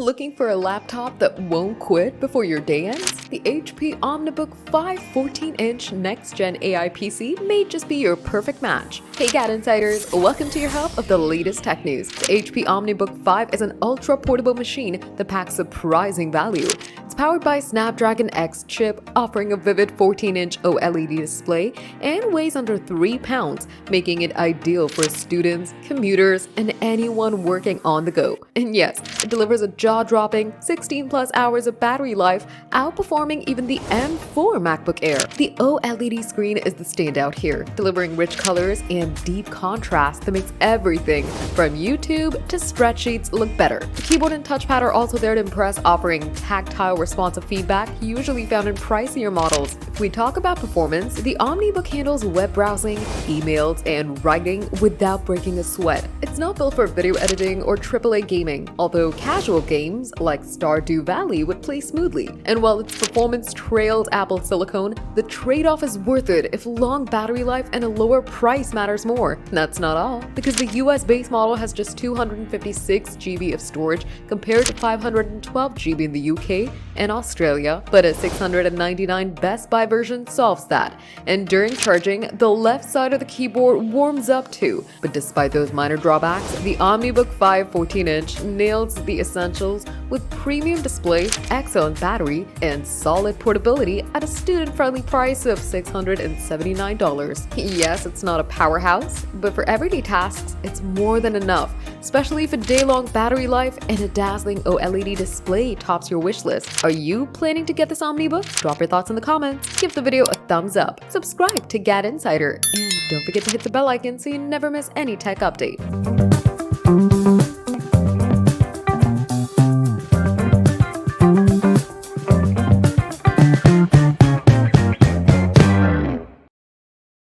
Looking for a laptop that won't quit before your day ends? The HP OmniBook 5 14-inch next-gen AI PC may just be your perfect match. Hey GadInsiders, welcome to your hub of the latest tech news. The HP OmniBook 5 is an ultra-portable machine that packs surprising value. It's powered by Snapdragon X chip, offering a vivid 14-inch OLED display, and weighs under 3 pounds, making it ideal for students, commuters, and anyone working on the go. And yes, it delivers a jaw-dropping 16+ hours of battery life, outperforming even the M4 MacBook Air. The OLED screen is the standout here, delivering rich colors and deep contrast that makes everything from YouTube to spreadsheets look better. The keyboard and touchpad are also there to impress, offering tactile responsive feedback usually found in pricier models. If we talk about performance, the OmniBook handles web browsing, emails, and writing without breaking a sweat. It's not built for video editing or AAA gaming, although casual games like Stardew Valley would play smoothly. And while its performance trails Apple Silicon, the trade-off is worth it if long battery life and a lower price matters more. That's not all, because the US base model has just 256 GB of storage compared to 512 GB in the UK and Australia, but a 699 Best Buy version solves that. And during charging, the left side of the keyboard warms up too. But despite those minor drawbacks, the OmniBook 5 14-inch nails the essentials with premium display, excellent battery, and solid portability at a student-friendly price of $679. Yes, it's not a powerhouse, but for everyday tasks, it's more than enough, especially if a day-long battery life and a dazzling OLED display tops your wish list. Are you planning to get this OmniBook? Drop your thoughts in the comments, give the video a thumbs up, subscribe to GadInsider, and don't forget to hit the bell icon so you never miss any tech update.